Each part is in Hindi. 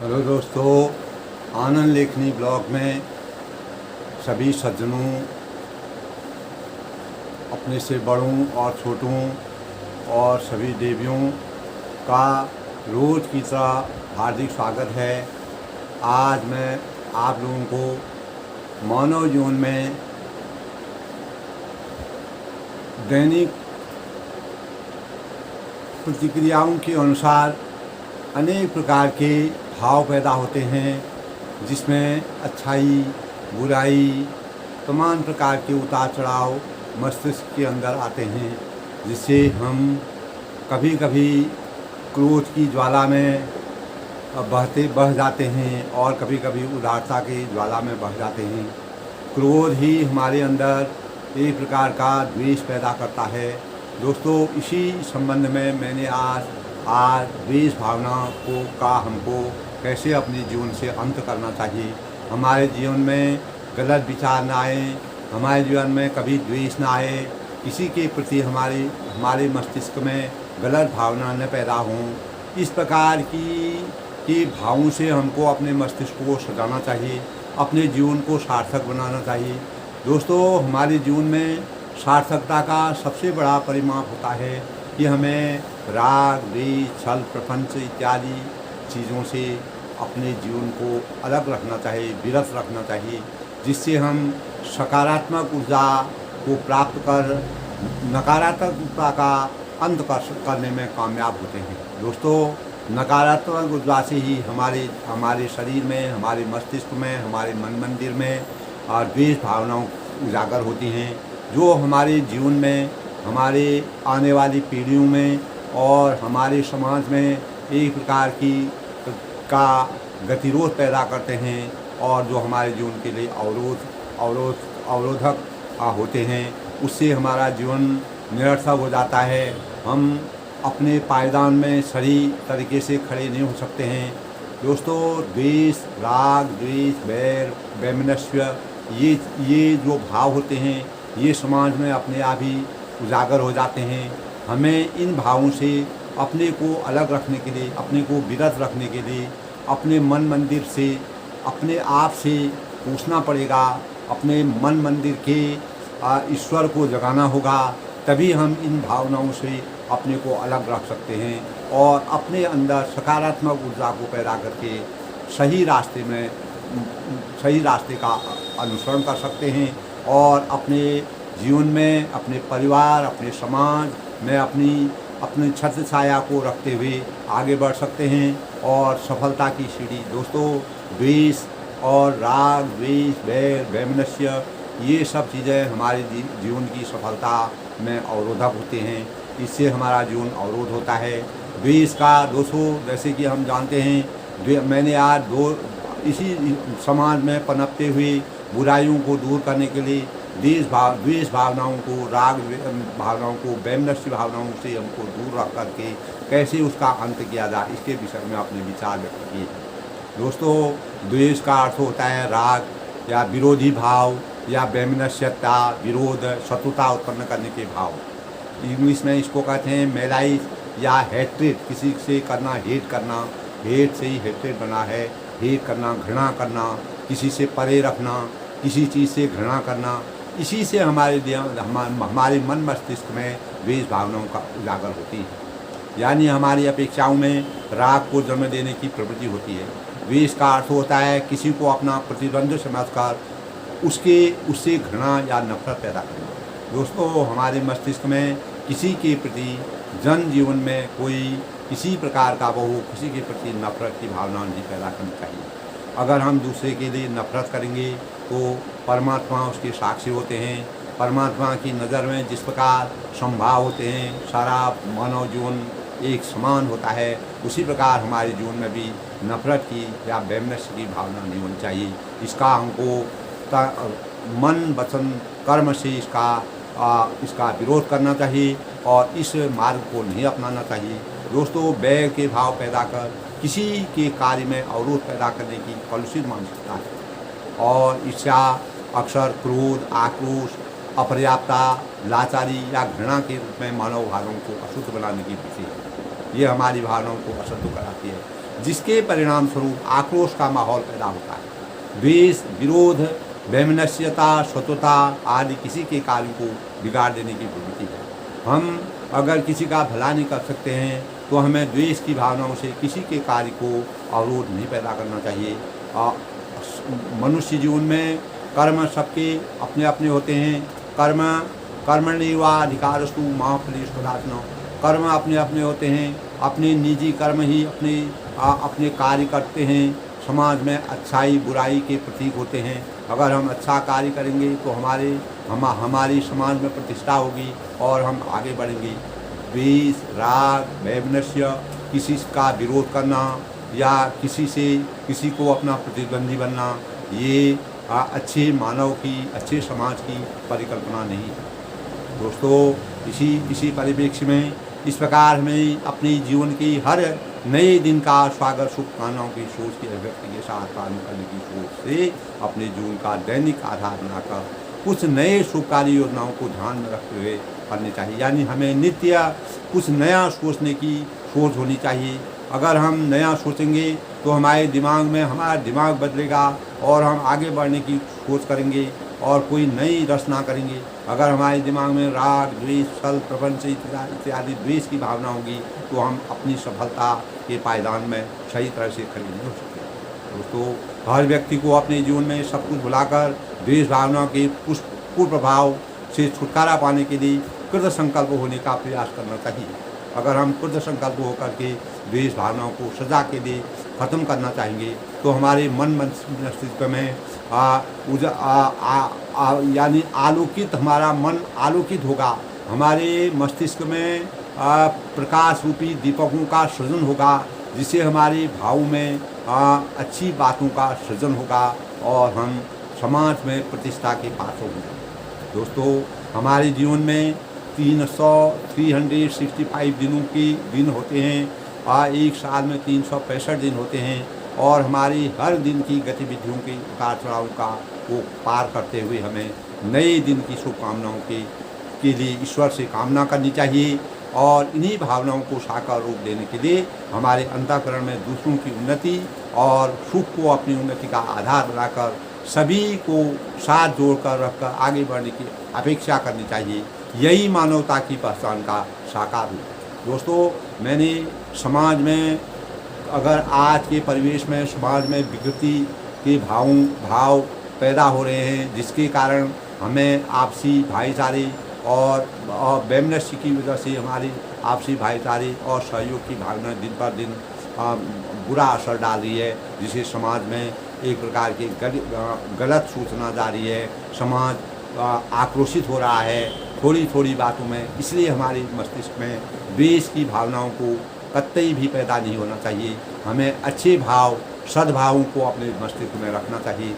हेलो दोस्तों, आनंद लेखनी ब्लॉग में सभी सज्जनों, अपने से बड़ों और छोटों और सभी देवियों का रोज़ की तरह हार्दिक स्वागत है। आज मैं आप लोगों को मानव जीवन में दैनिक प्रतिक्रियाओं के अनुसार अनेक प्रकार के भाव पैदा होते हैं, जिसमें अच्छाई, बुराई, तमाम प्रकार के उतार चढ़ाव मस्तिष्क के अंदर आते हैं, जिससे हम कभी कभी क्रोध की ज्वाला में बह जाते हैं और कभी कभी उदारता की ज्वाला में बह जाते हैं। क्रोध ही हमारे अंदर एक प्रकार का द्वेष पैदा करता है। दोस्तों, इसी संबंध में मैंने आज द्वेष भावना का हमको कैसे अपने जीवन से अंत करना चाहिए, हमारे जीवन में गलत विचार ना आए, हमारे जीवन में कभी द्वेष ना आए, किसी के प्रति हमारे मस्तिष्क में गलत भावना न पैदा हों, इस प्रकार की भावों से हमको अपने मस्तिष्क को सजाना चाहिए, अपने जीवन को सार्थक बनाना चाहिए। दोस्तों, हमारे जीवन में सार्थकता का सबसे बड़ा परिमाप होता है कि हमें राग, द्वेष, छल, प्रपंच इत्यादि चीज़ों से अपने जीवन को अलग रखना चाहिए, विरत रखना चाहिए, जिससे हम सकारात्मक ऊर्जा को प्राप्त कर नकारात्मकता का अंत करने में कामयाब होते हैं। दोस्तों, नकारात्मक ऊर्जा से ही हमारे शरीर में, हमारे मस्तिष्क में, हमारे मन मंदिर में द्वेष भावनाओं उजागर होती हैं, जो हमारे जीवन में, हमारे आने वाली पीढ़ियों में और हमारे समाज में एक प्रकार का गतिरोध पैदा करते हैं और जो हमारे जीवन के लिए अवरोधक होते हैं। उससे हमारा जीवन निरर्थक हो जाता है। हम अपने पायदान में सही तरीके से खड़े नहीं हो सकते हैं। दोस्तों, द्वेष, राग, द्वेष, बैर, वैमनस्य, ये जो भाव होते हैं, ये समाज में अपने आप ही उजागर हो जाते हैं। हमें इन भावों से अपने को अलग रखने के लिए, अपने को विरत रखने के लिए अपने मन मंदिर से, अपने आप से पूछना पड़ेगा, अपने मन मंदिर के ईश्वर को जगाना होगा, तभी हम इन भावनाओं से अपने को अलग रख सकते हैं और अपने अंदर सकारात्मक ऊर्जा को पैदा करके सही रास्ते का अनुसरण कर सकते हैं और अपने जीवन में, अपने परिवार, अपने समाज में अपनी छत्र छाया को रखते हुए आगे बढ़ सकते हैं और सफलता की सीढ़ी। दोस्तों, द्वेष और राग, द्वेष, बैर, वैमनस्य, ये सब चीज़ें हमारे जीवन की सफलता में अवरोधक होते हैं। इससे हमारा जीवन अवरोध होता है। द्वेष का, दोस्तों, जैसे कि हम जानते हैं, मैंने आज इसी समाज में पनपते हुए बुराइयों को दूर करने के लिए द्वेष भावनाओं को, राग भावनाओं को, वैमनस्य भावनाओं से हमको दूर रख करके कैसे उसका अंत किया जाए, इसके विषय में अपने विचार व्यक्त किए। दोस्तों, द्वेष का अर्थ होता है राग या विरोधी भाव या वैमनस्यता, विरोध, शत्रुता उत्पन्न करने के भाव। इंग्लिश में इसको कहते हैं मेलाइज या हेट्रेड, किसी से करना, हेट करना, हेट से ही हेट्रेड बना है, हेट करना, घृणा करना, किसी से परे रखना, किसी चीज़ से घृणा करना। इसी से हमारे मन मस्तिष्क में द्वेष भावनाओं का उजागर होती है, यानी हमारी अपेक्षाओं में राग को जन्म देने की प्रवृत्ति होती है। द्वेष का अर्थ होता है किसी को अपना प्रतिद्वंद्वी समझकर उससे घृणा या नफरत पैदा करना। दोस्तों, हमारे मस्तिष्क में किसी के प्रति जन जीवन में किसी प्रकार का किसी के प्रति नफरत की भावना नहीं पैदा करनी चाहिए। अगर हम दूसरे के लिए नफरत करेंगे तो परमात्मा उसके साक्षी होते हैं। परमात्मा की नज़र में जिस प्रकार संभाव होते हैं, सारा मानव जीवन एक समान होता है, उसी प्रकार हमारे जीवन में भी नफरत की या वैमनस्य की भावना नहीं होनी चाहिए। इसका हमको मन, वचन, कर्म से इसका विरोध करना चाहिए और इस मार्ग को नहीं अपनाना चाहिए। दोस्तों, बैर के भाव पैदा कर किसी के कार्य में अवरोध पैदा करने की कलुषित मानसिकता है और ईर्ष्या अक्सर क्रोध, आक्रोश, अपर्याप्तता, लाचारी या घृणा के रूप में मानव भावनाओं को अशुद्ध बनाने की वृत्ति है। ये हमारी भावनाओं को अशुद्ध कराती है। जिसके परिणाम स्वरूप आक्रोश का माहौल पैदा होता है। द्वेष, विरोध, वैमनस्यता, शत्रुता आदि किसी के कार्य को बिगाड़ देने की प्रवृत्ति है। हम अगर किसी का भला नहीं कर सकते हैं तो हमें द्वेष की भावनाओं से किसी के कार्य को अवरोध नहीं पैदा करना चाहिए। मनुष्य जीवन में कर्म सबके अपने अपने होते हैं। कर्मण्येवा अधिकारस्तु मा फलेषु कदाचन। कर्म अपने अपने होते हैं। अपने निजी कर्म ही अपने कार्य करते हैं। समाज में अच्छाई बुराई के प्रतीक होते हैं। अगर हम अच्छा कार्य करेंगे तो हमारी समाज में प्रतिष्ठा होगी और हम आगे बढ़ेंगे। द्वेष, राग, वैमनस्य, किसी का विरोध करना या किसी को अपना प्रतिद्वंदी बनना, ये अच्छे मानव की, अच्छे समाज की परिकल्पना नहीं है। दोस्तों, इसी परिप्रेक्ष्य में इस प्रकार हमें अपने जीवन की हर नए दिन का स्वागत शुभकामनाओं की सोच की अभिव्यक्ति के साथ पालन करने की सोच से अपने जीवन का दैनिक आधार बनाकर कुछ नए शुभकारी योजनाओं को ध्यान में रखते हुए करनी चाहिए। यानी हमें नित्य कुछ नया सोचने की सोच होनी चाहिए। अगर हम नया सोचेंगे तो हमारे दिमाग में हमारा दिमाग बदलेगा और हम आगे बढ़ने की सोच करेंगे और कोई नई रचना करेंगे। अगर हमारे दिमाग में राग, द्वेष, छल, प्रपंच इत्यादि द्वेष की भावना होगी तो हम अपनी सफलता के पायदान में सही तरह से खड़े नहीं हो सकते। दोस्तों, हर व्यक्ति को अपने जीवन में सब कुछ भुलाकर द्वेष भावना के कुप्रभाव से छुटकारा पाने के लिए कृत संकल्प होने का प्रयास करना चाहिए। अगर हम कृत संकल्प होकर के द्वेष भावनाओं को सजा के लिए ख़त्म करना चाहेंगे तो हमारे मन मस्तिष्क में यानी हमारा मन आलोकित होगा। हमारे मस्तिष्क में प्रकाश रूपी दीपकों का सृजन होगा, जिससे हमारे भाव में अच्छी बातों का सृजन होगा और हम समाज में प्रतिष्ठा के पात्र होंगे। दोस्तों, हमारे जीवन में 365 दिन होते हैं। एक साल में 365 दिन होते हैं और हमारी हर दिन की गतिविधियों के उतार चढ़ाव को पार करते हुए हमें नए दिन की शुभकामनाओं के लिए ईश्वर से कामना करनी चाहिए और इन्हीं भावनाओं को साकार रूप देने के लिए हमारे अंतःकरण में दूसरों की उन्नति और सुख को अपनी उन्नति का आधार बनाकर सभी को साथ जोड़कर रखकर आगे बढ़ने की अपेक्षा करनी चाहिए। यही मानवता की पहचान का साकार रूप। दोस्तों, मैंने समाज में अगर आज के परिवेश में समाज में विकृति के भाव पैदा हो रहे हैं, जिसके कारण हमें आपसी भाईचारे और वैमनस्य की वजह से हमारी आपसी भाईचारे और सहयोग की भावना दिन पर दिन बुरा असर डाल रही है, जिसे समाज में एक प्रकार की गलत सूचना जा रही है। समाज आक्रोशित हो रहा है थोड़ी थोड़ी बातों में। इसलिए हमारे मस्तिष्क में द्वेष की भावनाओं को कतई भी पैदा नहीं होना चाहिए। हमें अच्छे भाव, सद्भावों को अपने मस्तिष्क में रखना चाहिए।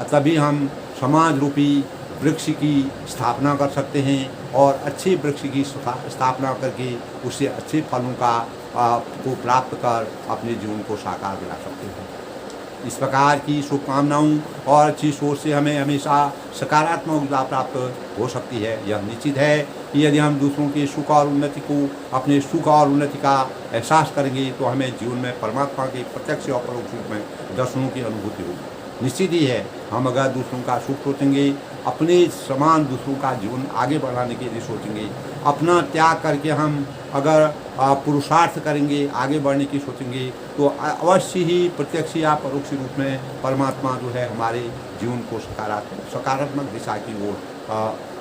तभी हम समाज रूपी वृक्ष की स्थापना कर सकते हैं और अच्छे वृक्ष की स्थापना करके उससे अच्छे फलों को प्राप्त कर अपने जीवन को साकार बना सकते हैं। इस प्रकार की शुभकामनाओं और अच्छी सोच से हमें हमेशा सकारात्मक ऊर्जा प्राप्त हो सकती है। यह निश्चित है कि यदि हम दूसरों के सुख और उन्नति को अपने सुख और उन्नति का एहसास करेंगे तो हमें जीवन में परमात्मा के प्रत्यक्ष और परोक्ष रूप में दर्शनों की अनुभूति होगी। निश्चित ही है, हम अगर दूसरों का सुख सोचेंगे, अपने समान दूसरों का जीवन आगे बढ़ाने के लिए सोचेंगे, अपना त्याग करके हम अगर पुरुषार्थ करेंगे, आगे बढ़ने की सोचेंगे, तो अवश्य ही प्रत्यक्ष या परोक्ष रूप में परमात्मा जो है हमारे जीवन को सकारात्मक दिशा की ओर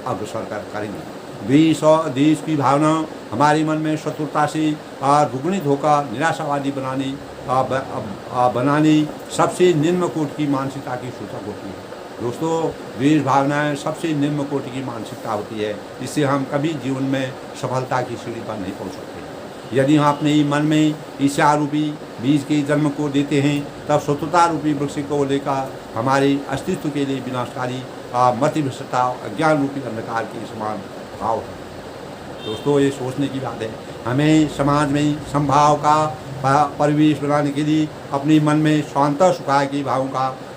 अग्रसर करेंगे। द्वेष और देश की भावना हमारे मन में शत्रुता से रुग्णित होकर निराशावादी बनाने सबसे निम्न कोटि की मानसिकता की सूचक होती है। दोस्तों, द्वेष भावनाएं सबसे निम्न कोटि की मानसिकता होती है। इससे हम कभी जीवन में सफलता की सीढ़ी पर नहीं पहुंच सकते। यदि हम अपने ही मन में ईर्ष्या रूपी बीज के जन्म को देते हैं, तब शत्रुता रूपी वृक्ष को लेकर हमारे अस्तित्व के लिए विनाशकारी मतिभ्रष्टता, अज्ञान रूपी अंधकार के समान भाव है। दोस्तों, ये सोचने की बात है। हमें समाज में समभाव का परिवेश बनाने के लिए अपने मन में शांत सुखाय की भावों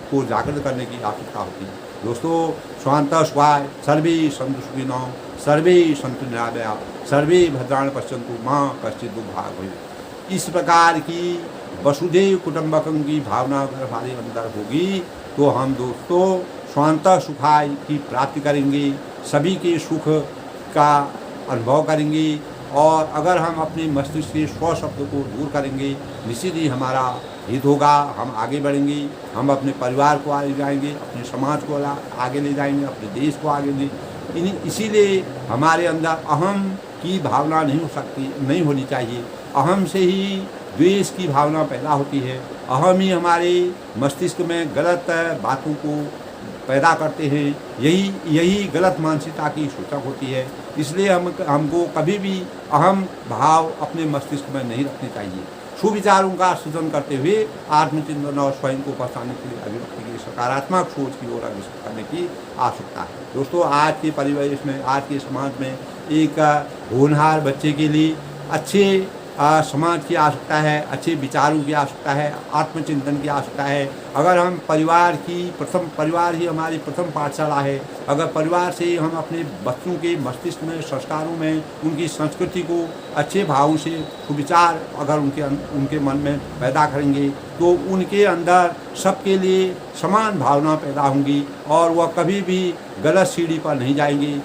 को जागृत करने की आवश्यकता होती है। दोस्तों, शांत सुखाय सर्वे सन्तु सुखिनः सर्वे सन्तु निरामयाः सर्वे भद्राणि पश्यन्तु मां कश्चित् दुर्भाग् भवेत्। इस प्रकार की वसुधैव कुटुंबकम की भावना अगर हमारे अंदर होगी तो हम दोस्तों स्वांतः सुखाय की प्राप्ति करेंगे, सभी के सुख का अनुभव करेंगे। और अगर हम अपने मस्तिष्क से स्व शब्द को दूर करेंगे, निश्चित ही हमारा हित होगा, हम आगे बढ़ेंगे, हम अपने परिवार को आगे जाएंगे, अपने समाज को आगे ले जाएंगे, अपने देश को आगे ले। इसीलिए हमारे अंदर अहम की भावना नहीं होनी चाहिए। अहम से ही द्वेष की भावना पैदा होती है। अहम ही हमारे मस्तिष्क में गलत बातों को पैदा करते हैं। यही गलत मानसिकता की सूचक होती है। इसलिए हमको कभी भी अहम भाव अपने मस्तिष्क में नहीं रखने चाहिए। सुविचारों का सृजन करते हुए आत्मचिंतन और स्वयं को पहचानने के लिए अभिव्यक्ति की सकारात्मक सोच की ओर अग्रसर करने की आवश्यकता है। दोस्तों, आज के परिवेश में, आज के समाज में एक होनहार बच्चे के लिए अच्छे समाज की आवश्यकता है, अच्छे विचारों की आवश्यकता है, आत्मचिंतन की आवश्यकता है। अगर हम परिवार ही हमारी प्रथम पाठशाला है। अगर परिवार से हम अपने बच्चों के मस्तिष्क में, संस्कारों में, उनकी संस्कृति को अच्छे भावों से सुविचार अगर उनके मन में पैदा करेंगे तो उनके अंदर सबके लिए समान भावना पैदा होंगी और वह कभी भी गलत सीढ़ी पर नहीं जाएंगे।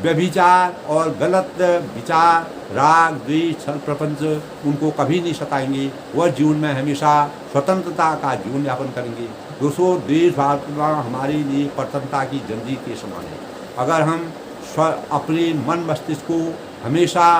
व्यभिचार और गलत विचार, राग, द्वेष, छल प्रपंच उनको कभी नहीं सताएंगे। वह जीवन में हमेशा स्वतंत्रता का जीवन यापन करेंगे। दोस्तों, द्वेष भावना हमारे लिए प्रतंत्रता की जंजीर के समान है। अगर हम अपने मन मस्तिष्क को हमेशा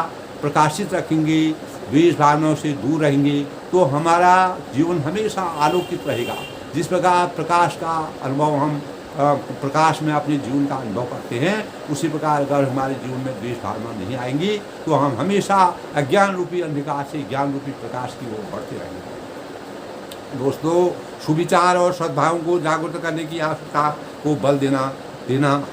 प्रकाशित रखेंगे, द्वेष भावनाओं से दूर रहेंगे, तो हमारा जीवन हमेशा आलोकित रहेगा। जिस प्रकार प्रकाश का अनुभव हम प्रकाश में अपने जीवन का अनुभव करते हैं, उसी प्रकार अगर हमारे जीवन में द्वेष भावना नहीं आएंगी तो हम हमेशा अज्ञान रूपी अंधकार से ज्ञान रूपी प्रकाश की ओर बढ़ते रहेंगे। दोस्तों, सुविचार और सद्भावों को जागरूक करने की आवश्यकता को बल देना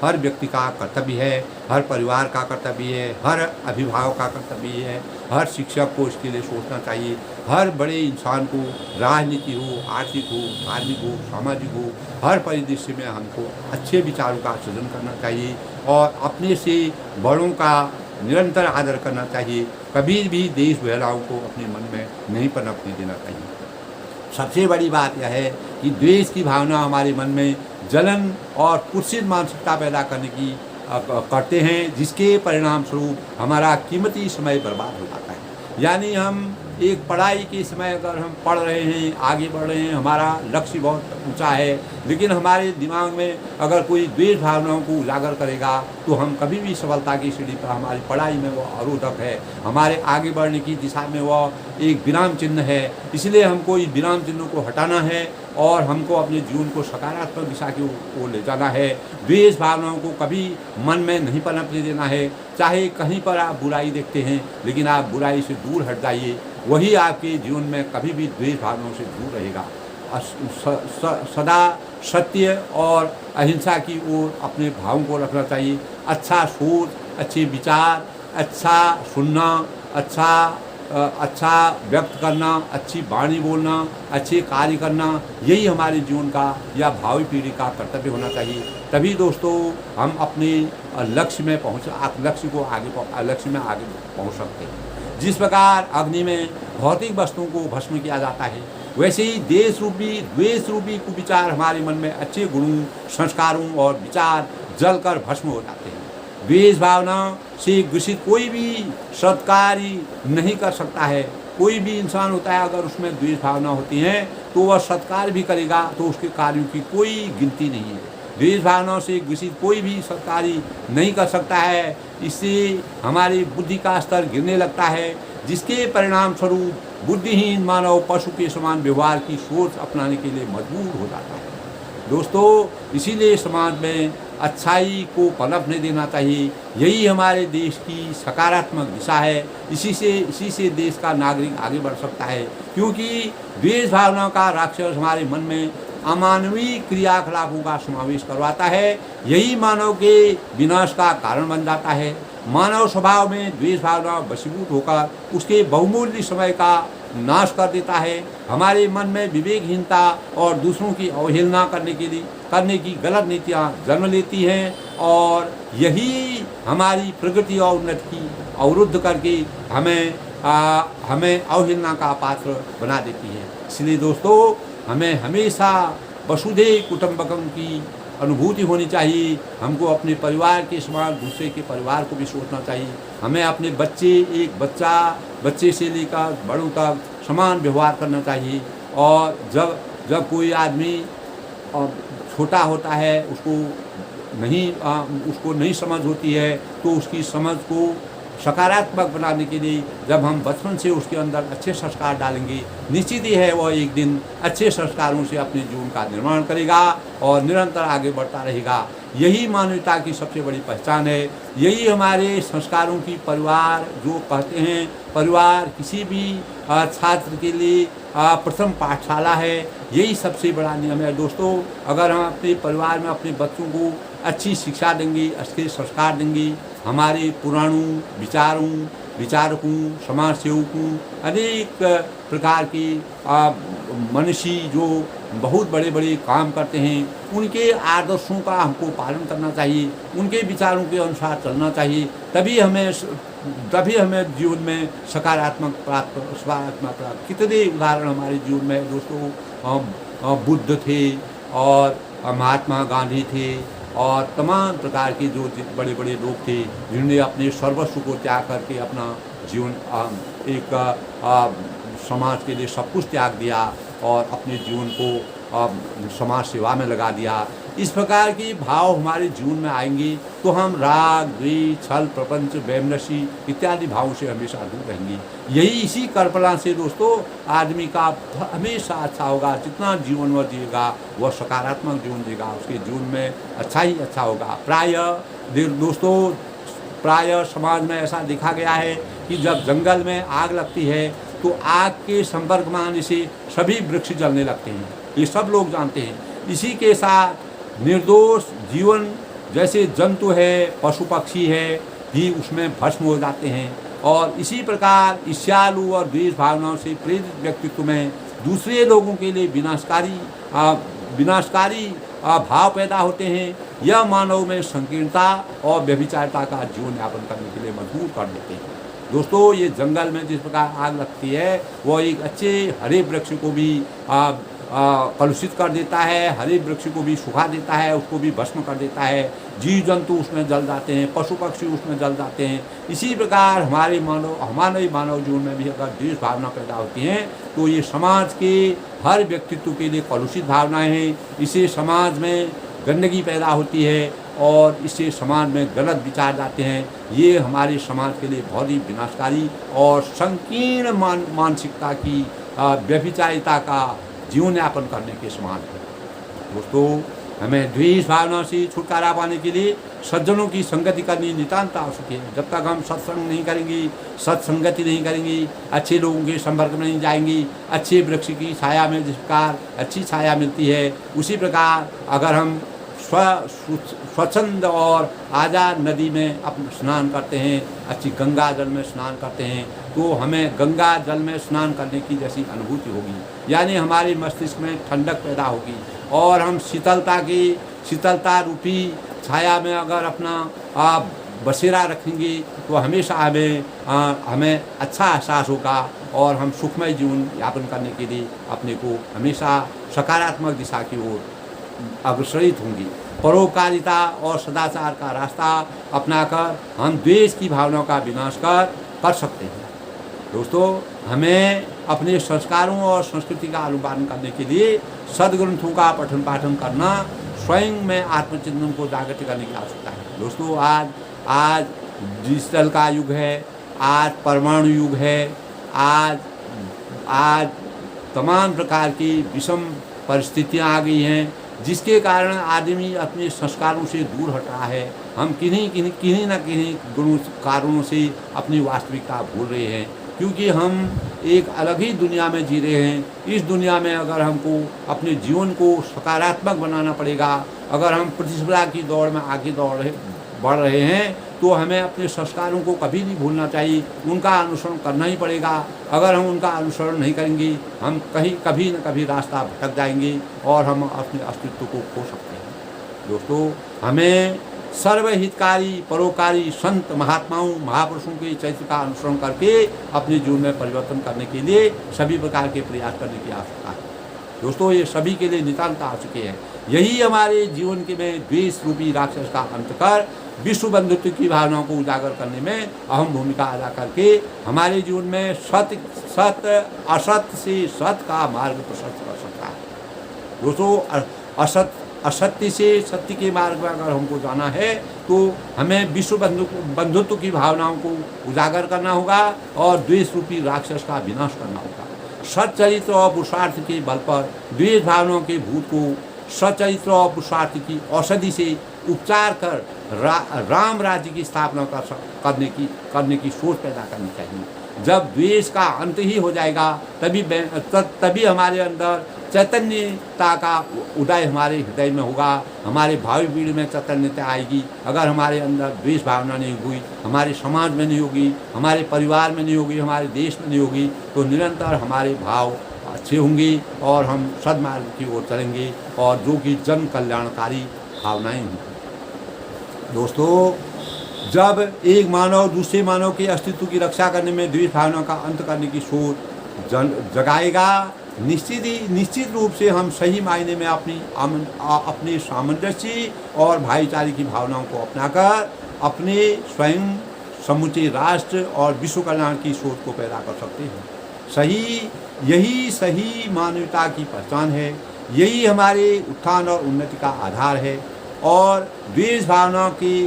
हर व्यक्ति का कर्तव्य है, हर परिवार का कर्तव्य है, हर अभिभावक का कर्तव्य है। हर शिक्षक को इसके लिए सोचना चाहिए। हर बड़े इंसान को, राजनीति हो, आर्थिक हो, धार्मिक हो, सामाजिक हो, हर परिदृश्य में हमको अच्छे विचारों का सृजन करना चाहिए और अपने से बड़ों का निरंतर आदर करना चाहिए। कभी भी देश बहलाओं को अपने मन में नहीं पनपने देना चाहिए। सबसे बड़ी बात यह है कि द्वेष की भावना हमारे मन में जलन और कुत्सित मानसिकता पैदा करते हैं, जिसके परिणाम स्वरूप हमारा कीमती समय बर्बाद हो जाता है। यानी हम एक पढ़ाई के समय अगर हम पढ़ रहे हैं, आगे बढ़ रहे हैं, हमारा लक्ष्य बहुत ऊंचा है, लेकिन हमारे दिमाग में अगर कोई द्वेष भावनाओं को उजागर करेगा तो हम कभी भी सफलता की सीढ़ी पर, हमारी पढ़ाई में वो अवरोधक है, हमारे आगे बढ़ने की दिशा में वह एक विराम चिन्ह है। इसलिए हमको इस विराम चिन्ह को हटाना है और हमको अपने जीवन को सकारात्मक दिशा की ओर ले जाना है। द्वेष भावनाओं को कभी मन में नहीं पनपने देना है। चाहे कहीं पर आप बुराई देखते हैं, लेकिन आप बुराई से दूर हट जाइए, वही आपके जीवन में कभी भी द्वेष भावनाओं से दूर रहेगा। सदा सत्य और अहिंसा की ओर अपने भावों को रखना चाहिए। अच्छा सोच, अच्छे विचार, अच्छा सुनना, अच्छा व्यक्त करना, अच्छी वाणी बोलना, अच्छे कार्य करना, यही हमारे जीवन का या भावी पीढ़ी का कर्तव्य होना चाहिए। तभी दोस्तों हम अपने लक्ष्य में आगे पहुंच सकते हैं। जिस प्रकार अग्नि में भौतिक वस्तुओं को भस्म किया जाता है, वैसे ही द्वेष रूपी कुविचार हमारे मन में अच्छे गुणों, संस्कारों और विचार जलकर भस्म हो जाते हैं। द्वेष भावना से ग्रसित कोई भी सत्कार्य नहीं कर सकता है। कोई भी इंसान होता है, अगर उसमें द्वेष भावना होती है तो वह सत्कार्य भी करेगा तो उसके कार्यों की कोई गिनती नहीं है। द्वेष भावना से ग्रसित कोई भी सत्कार्य नहीं कर सकता है। इससे हमारी बुद्धि का स्तर गिरने लगता है, जिसके परिणाम स्वरूप बुद्धिहीन मानव पशु के समान व्यवहार की सोच अपनाने के लिए मजबूर हो जाता है। दोस्तों, इसीलिए समाज में अच्छाई को पनपने देना चाहिए। यही हमारे देश की सकारात्मक दिशा है। इसी से देश का नागरिक आगे बढ़ सकता है, क्योंकि द्वेष भावना का राक्षस हमारे मन में अमानवीय क्रियाकलापों का समावेश करवाता है। यही मानव के विनाश का कारण बन जाता है। मानव स्वभाव में द्वेष भावना वशीभूत होकर उसके बहुमूल्य समय का नाश कर देता है। हमारे मन में विवेकहीनता और दूसरों की अवहेलना करने की गलत नीतियाँ जन्म लेती हैं और यही हमारी प्रगति और उन्नति की अवरुद्ध करके हमें हमें अवहेलना का पात्र बना देती है। इसलिए दोस्तों, हमें हमेशा वसुधैव कुटुंबकम की अनुभूति होनी चाहिए। हमको अपने परिवार के समान दूसरे के परिवार को भी सोचना चाहिए। हमें अपने एक बच्चे से लेकर बड़ों तक समान व्यवहार करना चाहिए। और जब कोई आदमी छोटा होता है, उसको नहीं समझ होती है, तो उसकी समझ को सकारात्मक बनाने के लिए जब हम बचपन से उसके अंदर अच्छे संस्कार डालेंगे, निश्चित ही है वह एक दिन अच्छे संस्कारों से अपने जीवन का निर्माण करेगा और निरंतर आगे बढ़ता रहेगा। यही मानवता की सबसे बड़ी पहचान है। यही हमारे संस्कारों की परिवार जो कहते हैं, परिवार किसी भी छात्र के लिए प्रथम पाठशाला है। यही सबसे बड़ा नियम है दोस्तों। अगर हम अपने परिवार में अपने बच्चों को अच्छी शिक्षा देंगे, अच्छे संस्कार देंगे, हमारे पुराणों विचारकों, समाज सेवकों, अनेक प्रकार के मनुष्य जो बहुत बड़े बड़े काम करते हैं, उनके आदर्शों का हमको पालन करना चाहिए, उनके विचारों के अनुसार चलना चाहिए। तभी हमें जीवन में सकारात्मक प्राप्त। कितने उदाहरण हमारे जीवन में दोस्तों, बुद्ध थे और महात्मा गांधी थे और तमाम प्रकार के जो बड़े बड़े लोग थे, जिन्होंने अपने सर्वस्व को त्याग करके अपना जीवन समाज के लिए सब कुछ त्याग दिया और अपने जीवन को समाज सेवा में लगा दिया। इस प्रकार के भाव हमारे जीवन में आएंगे तो हम राग, द्वेष, छल, प्रपंच, वैमनस्य इत्यादि भावों से हमेशा दूर रहेंगे। इसी कल्पना से दोस्तों आदमी का हमेशा अच्छा होगा। जितना जीवन वह जिएगा वह सकारात्मक जीवन जिएगा, उसके जीवन में अच्छा ही अच्छा होगा। प्राय समाज में ऐसा देखा गया है कि जब जंगल में आग लगती है तो आग के संपर्क में आने से सभी वृक्ष जलने लगते हैं, ये सब लोग जानते हैं। इसी के साथ निर्दोष जीवन जैसे जंतु है, पशु पक्षी है, भी उसमें भस्म हो जाते हैं। और इसी प्रकार ईर्ष्यालु और द्वेष भावनाओं से प्रेरित व्यक्तित्व में दूसरे लोगों के लिए विनाशकारी भाव पैदा होते हैं। यह मानव में संकीर्णता और व्यभिचारिता का जीवन यापन करने के लिए मजबूर कर देते हैं। दोस्तों, ये जंगल में जिस प्रकार आग लगती है वह एक अच्छे हरे वृक्ष को भी कलुषित कर देता है, हरे वृक्ष को भी सुखा देता है, उसको भी भस्म कर देता है। जीव जंतु उसमें जल जाते हैं, पशु पक्षी उसमें जल जाते हैं। इसी प्रकार हमारे मानव जीवन में भी अगर द्वेष भावना पैदा होती है तो ये समाज के हर व्यक्तित्व के लिए कलुषित भावनाएं हैं। इससे समाज में गंदगी पैदा होती है और इससे समाज में गलत विचार जाते हैं। ये हमारे समाज के लिए बहुत ही विनाशकारी और संकीर्ण मानसिकता की व्यभिचारिता का जीवन यापन करने के समान है। दोस्तों, हमें द्वेष भावना से छुटकारा पाने के लिए सज्जनों की संगति करनी नितांत आवश्यक है। जब तक हम सत्संग नहीं करेंगे, सत्संगति नहीं करेंगे, अच्छे लोगों के संपर्क में नहीं जाएंगे, अच्छे वृक्ष की छाया में जिस प्रकार अच्छी छाया मिलती है, उसी प्रकार अगर हम स्वच्छंद और आज़ाद नदी में अपना स्नान करते हैं, अच्छी गंगा जल में स्नान करते हैं, तो हमें गंगा जल में स्नान करने की जैसी अनुभूति होगी। यानी हमारे मस्तिष्क में ठंडक पैदा होगी और हम शीतलता रूपी छाया में अगर अपना बसेरा रखेंगे तो हमेशा हमें अच्छा एहसास होगा और हम सुखमय जीवन यापन करने के लिए अपने को हमेशा सकारात्मक दिशा की ओर अग्रसरित होंगी। परोपकारिता और सदाचार का रास्ता अपनाकर हम द्वेष की भावनाओं का विनाश कर सकते हैं। दोस्तों, हमें अपने संस्कारों और संस्कृति का अनुपालन करने के लिए सदग्रंथों का पठन पाठन करना, स्वयं में आत्मचिंतन को जागृत करने की आवश्यकता है। दोस्तों, आज डिजिटल का युग है, आज परमाणु युग है, आज तमाम प्रकार की विषम परिस्थितियाँ आ गई हैं, जिसके कारण आदमी अपने संस्कारों से दूर हट रहा है। हम किन्हीं न किन्हीं कारणों से अपनी वास्तविकता भूल रहे हैं, क्योंकि हम एक अलग ही दुनिया में जी रहे हैं। इस दुनिया में अगर हमको अपने जीवन को सकारात्मक बनाना पड़ेगा, अगर हम प्रतिस्पर्धा की दौड़ में आगे बढ़ रहे हैं, तो हमें अपने संस्कारों को कभी नहीं भूलना चाहिए, उनका अनुसरण करना ही पड़ेगा। अगर हम उनका अनुसरण नहीं करेंगे, हम कभी न कभी रास्ता भटक जाएंगे और हम अपने अस्तित्व को खो सकते हैं। दोस्तों, हमें सर्वहितकारी परोपकारी संत महात्माओं महापुरुषों के चरित्र का अनुसरण करके अपने जीवन में परिवर्तन करने के लिए सभी प्रकार के प्रयास करने की आवश्यकता है। दोस्तों, ये सभी के लिए नितांत आवश्यक है। यही हमारे जीवन के में द्वेष रूपी राक्षस का अंत कर विश्व बंधुत्व की भावनाओं को उजागर करने में अहम भूमिका अदा करके हमारे जीवन में सत्य असत्य से सत्य का मार्ग प्रशस्त कर सकता है। दोस्तों, असत्य से सत्य के मार्ग में अगर हमको जाना है तो हमें विश्व बंधुत्व की भावनाओं को उजागर करना होगा और द्वेष रूपी राक्षस का विनाश करना होगा। सच्चरित्र और पुरुषार्थ के बल पर द्वेष भावनाओं के भूत को सच्चरित्र और पुरुषार्थ की औषधि से उपचार कर राम राज्य की स्थापना करने की सोच पैदा करनी चाहिए। जब द्वेष का अंत ही हो जाएगा तभी हमारे अंदर चैतन्यता का उदय हमारे हृदय में होगा। हमारे भावी पीढ़ी में चैतन्यता आएगी। अगर हमारे अंदर द्वेष भावना नहीं हुई, हमारे समाज में नहीं होगी, हमारे परिवार में नहीं होगी, हमारे देश में नहीं होगी, तो निरंतर हमारे भाव अच्छे होंगे और हम सद्मार्ग की ओर चलेंगे और जो कि जन कल्याणकारी भावनाएं होंगी। दोस्तों, जब एक मानव दूसरे मानव के अस्तित्व की रक्षा करने में द्वेष भावना का अंत करने की सोच जगाएगा, निश्चित रूप से हम सही मायने में अपने सामंजस्य और भाईचारे की भावनाओं को अपनाकर अपने स्वयं समूचे राष्ट्र और विश्व कल्याण की सोच को पैदा कर सकते हैं। यही सही मानवता की पहचान है। यही हमारे उत्थान और उन्नति का आधार है और द्वेष भावना के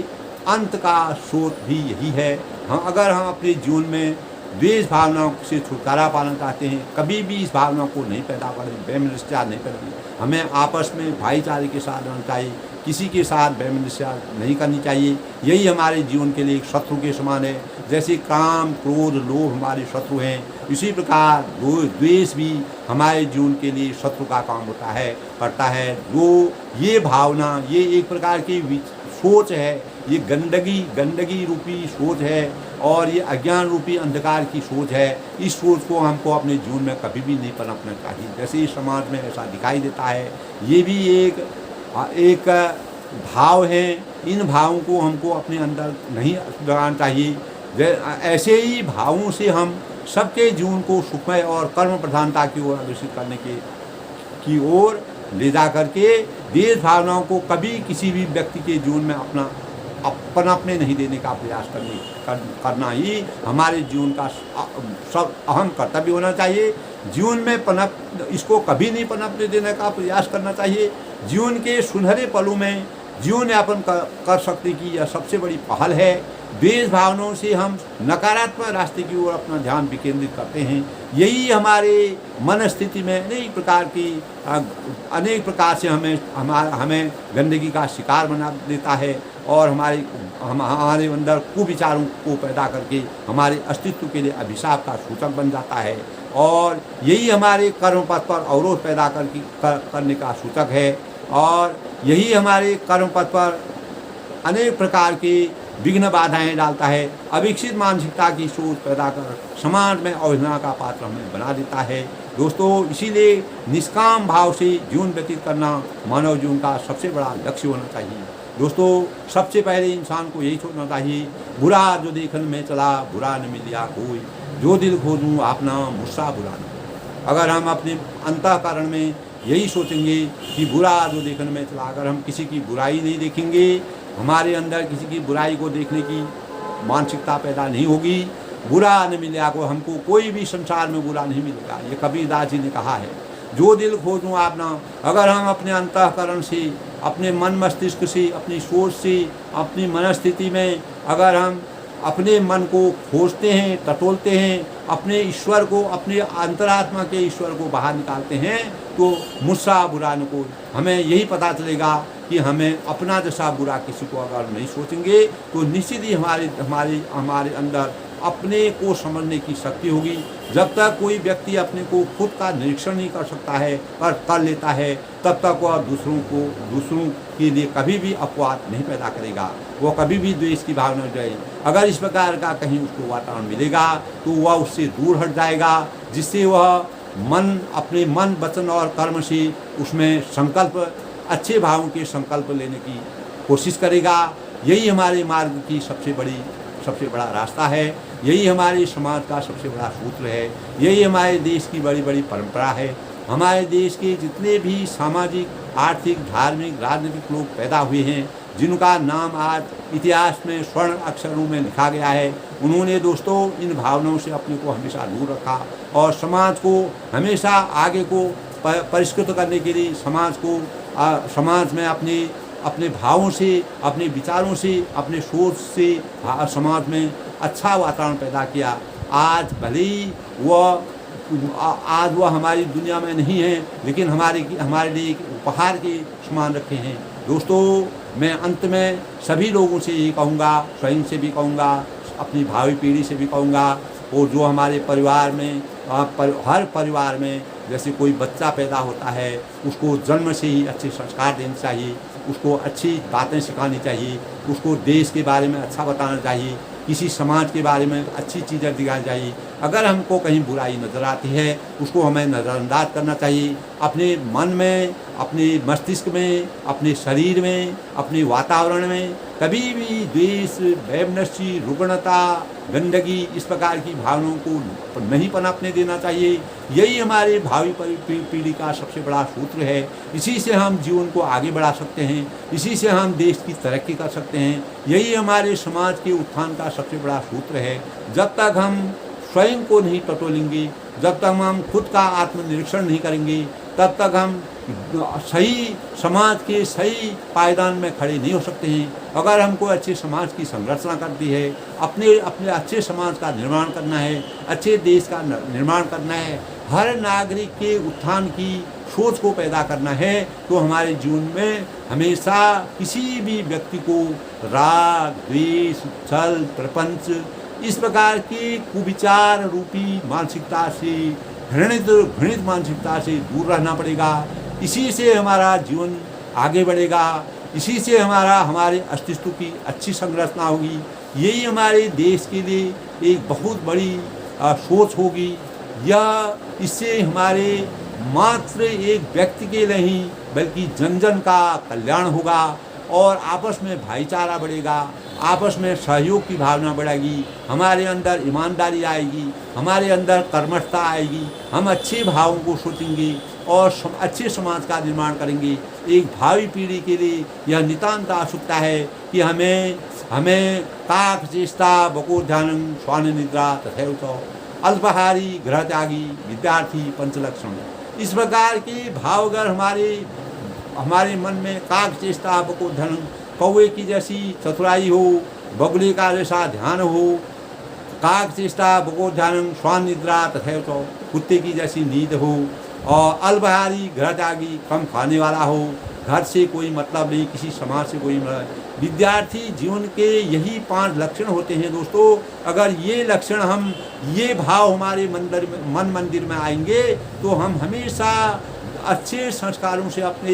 अंत का स्रोत भी यही है। अगर हम अपने जीवन में द्वेष भावनाओं से छुटकारा पाना चाहते हैं, कभी भी इस भावना को नहीं पैदा करें, वैमनस्य नहीं करें। हमें आपस में भाईचारे के साथ रहना चाहिए, किसी के साथ वैमनस्य नहीं करनी चाहिए। यही हमारे जीवन के लिए एक शत्रु के समान है। जैसे काम क्रोध लोभ हमारे शत्रु हैं, इसी प्रकार द्वेष भी हमारे जीवन के लिए शत्रु का काम करता है। जो ये भावना, ये एक प्रकार की सोच है, ये गंदगी रूपी सोच है और ये अज्ञान रूपी अंधकार की सोच है। इस सोच को हमको अपने जीवन में कभी भी नहीं पनपना चाहिए। जैसे इस समाज में ऐसा दिखाई देता है, ये भी एक भाव है। इन भावों को हमको अपने अंदर नहीं लगाना चाहिए। ऐसे ही भावों से हम सबके जीवन को सुखमय और कर्म प्रधानता की ओर अग्रसित करने की ओर ले जा करके द्वेष भावनाओं को कभी किसी भी व्यक्ति के जीवन में अपने नहीं देने का प्रयास करना ही हमारे जीवन का सब अहम कर्तव्य होना चाहिए। जीवन में इसको कभी नहीं पनपने देने का प्रयास करना चाहिए। जीवन के सुनहरे पलों में जीवन यापन कर सकने की यह सबसे बड़ी पहल है। द्वेष भावनाओं से हम नकारात्मक रास्ते की ओर अपना ध्यान विकेंद्रित करते हैं। यही हमारे मन स्थिति में अनेक प्रकार से हमें गंदगी का शिकार बना देता है और हमारे अंदर कुविचारों को पैदा करके हमारे अस्तित्व के लिए अभिशाप का सूचक बन जाता है और यही हमारे कर्म पथ पर अवरोध पैदा करने का सूचक है और यही हमारे कर्म पथ पर अनेक प्रकार के विघ्न बाधाएं डालता है। अविकसित मानसिकता की सोच पैदा कर समाज में अवहेलना का पात्र हमें बना देता है। दोस्तों, इसीलिए निष्काम भाव से जीवन व्यतीत करना मानव जीवन का सबसे बड़ा लक्ष्य होना चाहिए। दोस्तों, सबसे पहले इंसान को यही सोचना चाहिए, बुरा जो देखन में चला बुरा न मिलिया कोई, जो दिल खोजूं आपना मुस्सा बुरा न। अगर हम अपने अंतःकरण में यही सोचेंगे कि बुरा जो देखने में चला, अगर हम किसी की बुराई नहीं देखेंगे, हमारे अंदर किसी की बुराई को देखने की मानसिकता पैदा नहीं होगी, बुरा न मिलेगा को, हमको कोई भी संसार में बुरा नहीं मिलेगा। ये कबीरदास जी ने कहा है, जो दिल खोजूं आपना। अगर हम अपने अंतःकरण से, अपने मन मस्तिष्क से, अपनी सोच से, अपनी मनस्थिति में अगर हम अपने मन को खोजते हैं, टटोलते हैं, अपने ईश्वर को, अपने अंतरात्मा के ईश्वर को बाहर निकालते हैं, तो मुस्सा बुरा न कोई। हमें यही पता चलेगा कि हमें अपना जैसा बुरा किसी को अगर नहीं सोचेंगे तो निश्चित ही हमारे अंदर अपने को समझने की शक्ति होगी। जब तक कोई व्यक्ति अपने को खुद का निरीक्षण नहीं कर सकता है पर कर लेता है, तब तक वह दूसरों के लिए कभी भी अपवाद नहीं पैदा करेगा, वो कभी भी द्वेष की भावना जाए। अगर इस प्रकार का कहीं उसको वातावरण मिलेगा तो वह उससे दूर हट जाएगा, जिससे वह अपने मन वचन और कर्म से उसमें संकल्प, अच्छे भावों के संकल्प लेने की कोशिश करेगा। यही हमारे मार्ग की सबसे बड़ा रास्ता है। यही हमारे समाज का सबसे बड़ा सूत्र है। यही हमारे देश की बड़ी बड़ी परंपरा है। हमारे देश के जितने भी सामाजिक, आर्थिक, धार्मिक, राजनीतिक लोग पैदा हुए हैं, जिनका नाम आज इतिहास में स्वर्ण अक्षरों में लिखा गया है, उन्होंने दोस्तों इन भावनाओं से अपने को हमेशा दूर रखा और समाज को हमेशा आगे को परिष्कृत करने के लिए समाज में अपने भावों से, अपने विचारों से, अपने सोच से समाज में अच्छा वातावरण पैदा किया। आज भले ही वह हमारी दुनिया में नहीं है, लेकिन हमारे लिए एक उपहार के समान रखे हैं। दोस्तों, मैं अंत में सभी लोगों से ये कहूँगा, स्वयं से भी कहूँगा, अपनी भावी पीढ़ी से भी कहूँगा, और जो हमारे परिवार में हर परिवार में जैसे कोई बच्चा पैदा होता है, उसको जन्म से ही अच्छे संस्कार देने चाहिए, उसको अच्छी बातें सिखानी चाहिए, उसको देश के बारे में अच्छा बताना चाहिए, किसी समाज के बारे में अच्छी चीज़ें दिखानी चाहिए। अगर हमको कहीं बुराई नज़र आती है, उसको हमें नज़रअंदाज करना चाहिए। अपने मन में, अपने मस्तिष्क में, अपने शरीर में, अपने वातावरण में कभी भी द्वेष, वैमनस्य, रुग्णता, गंदगी, इस प्रकार की भावनाओं को नहीं पनपने देना चाहिए। यही हमारे भावी पीढ़ी का सबसे बड़ा सूत्र है। इसी से हम जीवन को आगे बढ़ा सकते हैं, इसी से हम देश की तरक्की कर सकते हैं। यही हमारे समाज के उत्थान का सबसे बड़ा सूत्र है। जब तक हम स्वयं को नहीं टटोलेंगे, जब तक हम खुद का आत्मनिरीक्षण नहीं करेंगे, तब तक हम सही समाज के सही पायदान में खड़े नहीं हो सकते हैं। अगर हमको अच्छे समाज की संरचना करती है, अपने अच्छे समाज का निर्माण करना है, अच्छे देश का निर्माण करना है, हर नागरिक के उत्थान की सोच को पैदा करना है, तो हमारे जीवन में हमेशा किसी भी व्यक्ति को राग, द्वेष, छल, प्रपंच, इस प्रकार की कुविचार रूपी मानसिकता से, घृणित मानसिकता से दूर रहना पड़ेगा। इसी से हमारा जीवन आगे बढ़ेगा, इसी से हमारे अस्तित्व की अच्छी संरचना होगी। यही हमारे देश के लिए एक बहुत बड़ी सोच होगी। यह इससे हमारे मात्र एक व्यक्ति के नहीं बल्कि जन जन का कल्याण होगा और आपस में भाईचारा बढ़ेगा, आपस में सहयोग की भावना बढ़ेगी, हमारे अंदर ईमानदारी आएगी, हमारे अंदर कर्मठता आएगी, हम अच्छे भावों को सोचेंगे और अच्छे समाज का निर्माण करेंगे। एक भावी पीढ़ी के लिए यह नितांत आवश्यकता है कि हमें काक चेष्टा बकोध्यानं श्वान निद्रा तथैव च अल्पाहारी गृह त्यागी विद्यार्थी पंचलक्षण, इस प्रकार के भाव अगर हमारे मन में काक चेष्टा बकोध्यानं, कौवे की जैसी चतुराई हो, बगुले का जैसा ध्यान हो, काक चेष्टा बकोध्यानं श्वान निद्रा तथैव च, कुत्ते की जैसी नींद हो, और अल्पाहारी गृह त्यागी, कम खाने वाला हो, घर से कोई मतलब नहीं, किसी समाज से कोई मतलब। विद्यार्थी जीवन के यही 5 लक्षण होते हैं दोस्तों। अगर ये लक्षण ये भाव हमारे मन मंदिर में आएंगे तो हम हमेशा अच्छे संस्कारों से अपने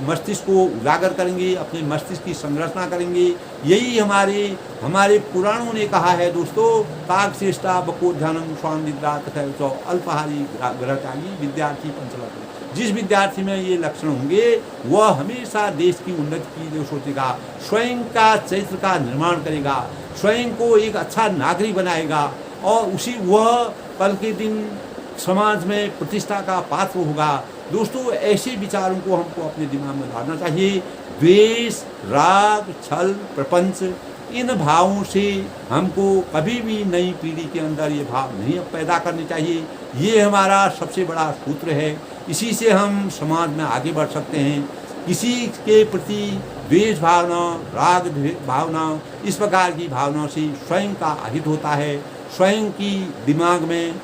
मस्तिष्क को उजागर करेंगे, अपने मस्तिष्क की संरचना करेंगे। यही हमारे पुराणों ने कहा है दोस्तों, काक चेष्टा बकोध्यानं श्वान निद्रा तथैव च अल्पाहारी गृह त्यागी विद्यार्थी पंचलक्षण। जिस विद्यार्थी में ये लक्षण होंगे वह हमेशा देश की उन्नति की जो सोचेगा, स्वयं का चरित्र का निर्माण करेगा, स्वयं को एक अच्छा नागरिक बनाएगा और वह कल के दिन समाज में प्रतिष्ठा का पात्र होगा। दोस्तों, ऐसे विचारों को हमको अपने दिमाग में डालना चाहिए। द्वेष, राग, छल, प्रपंच, इन भावों से हमको कभी भी नई पीढ़ी के अंदर ये भाव नहीं पैदा करने चाहिए। ये हमारा सबसे बड़ा सूत्र है। इसी से हम समाज में आगे बढ़ सकते हैं। किसी के प्रति द्वेष भावना, राग भावना, इस प्रकार की भावना से स्वयं का अहित होता है, स्वयं की दिमाग में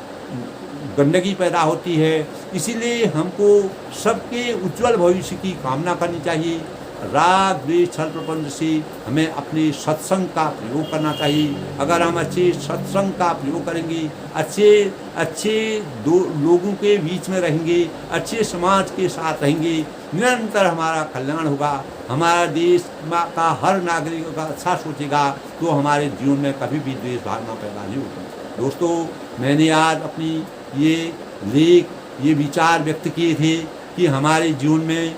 गंदगी पैदा होती है। इसीलिए हमको सबके उज्जवल भविष्य की कामना करनी चाहिए। राग, द्वेष, छल, प्रपंच से हमें अपने सत्संग का प्रयोग करना चाहिए। अगर हम अच्छे सत्संग का प्रयोग करेंगे, अच्छे लोगों के बीच में रहेंगे, अच्छे समाज के साथ रहेंगे, निरंतर हमारा कल्याण होगा। हमारा देश का हर नागरिक का अच्छा सोचेगा तो हमारे जीवन में कभी भी द्वेष भावना पैदा नहीं होगी। दोस्तों, मैंने आज अपनी ये विचार व्यक्त किए थे कि हमारे जीवन में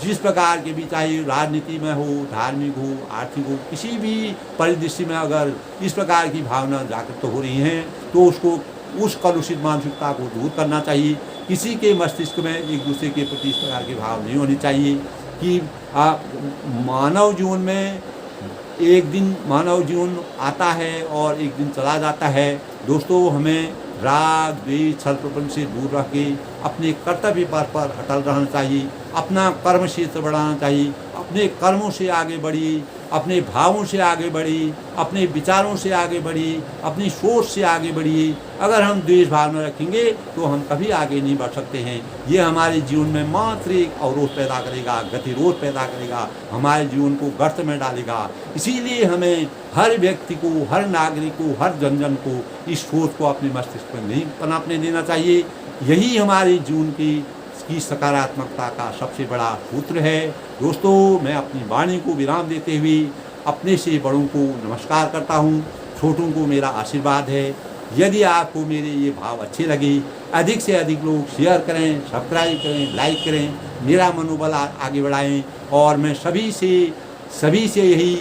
जिस प्रकार के भी, चाहे राजनीति में हो, धार्मिक हो, आर्थिक हो, किसी भी परिदृश्य में अगर इस प्रकार की भावना जागृत हो रही हैं तो उसको, उस कलुषित मानसिकता को दूर करना चाहिए। किसी के मस्तिष्क में एक दूसरे के प्रति इस प्रकार के भाव नहीं होने चाहिए कि मानव जीवन में एक दिन मानव जीवन आता है और एक दिन चला जाता है। दोस्तों, हमें राग, द्वेष, छल प्रपंच से दूर रह के अपने कर्तव्य पर अटल रहना चाहिए, अपना कर्म क्षेत्र बढ़ाना चाहिए, अपने कर्मों से आगे बढ़िए, अपने भावों से आगे बढ़िए, अपने विचारों से आगे बढ़िए, अपनी सोच से आगे बढ़िए। अगर हम द्वेष भावना रखेंगे तो हम कभी आगे नहीं बढ़ सकते हैं। ये हमारे जीवन में मात्र एक अवरोध पैदा करेगा, गतिरोध पैदा करेगा, हमारे जीवन को गर्त में डालेगा। इसीलिए हमें हर व्यक्ति को, हर नागरिक को, हर जन को इस सोच को अपने मस्तिष्क में नहीं पनपने देना चाहिए। यही हमारे जीवन की सकारात्मकता का सबसे बड़ा सूत्र है। दोस्तों, मैं अपनी वाणी को विराम देते हुए अपने से बड़ों को नमस्कार करता हूँ, छोटों को मेरा आशीर्वाद है। यदि आपको मेरे ये भाव अच्छे लगे, अधिक से अधिक लोग शेयर करें, सब्सक्राइब करें, लाइक करें, मेरा मनोबल आगे बढ़ाएं। और मैं सभी से यही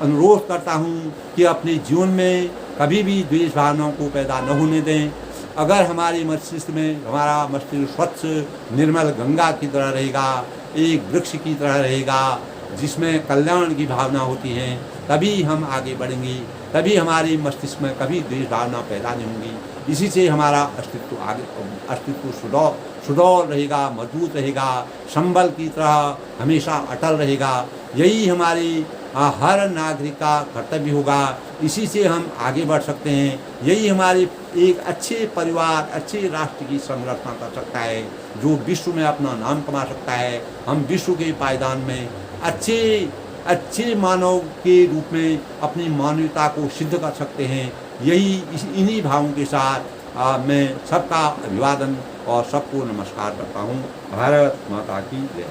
अनुरोध करता हूँ कि अपने जीवन में कभी भी द्वेष भावनाओं को पैदा न होने दें। अगर हमारे मस्तिष्क में, हमारा मस्तिष्क स्वच्छ निर्मल गंगा की तरह रहेगा, एक वृक्ष की तरह रहेगा जिसमें कल्याण की भावना होती है, तभी हम आगे बढ़ेंगे, तभी हमारे मस्तिष्क में कभी द्वेष भावना पैदा नहीं होंगी। इसी से हमारा अस्तित्व सुडौल रहेगा, मजबूत रहेगा, संबल की तरह हमेशा अटल रहेगा। यही हमारी हर नागरिक का कर्तव्य होगा। इसी से हम आगे बढ़ सकते हैं। यही हमारे एक अच्छे परिवार, अच्छे राष्ट्र की संरचना कर सकता है, जो विश्व में अपना नाम कमा सकता है। हम विश्व के पायदान में अच्छे मानव के रूप में अपनी मानवता को सिद्ध कर सकते हैं। इन्हीं भावों के साथ मैं सबका अभिवादन और सबको नमस्कार करता हूँ। भारत माता की जय।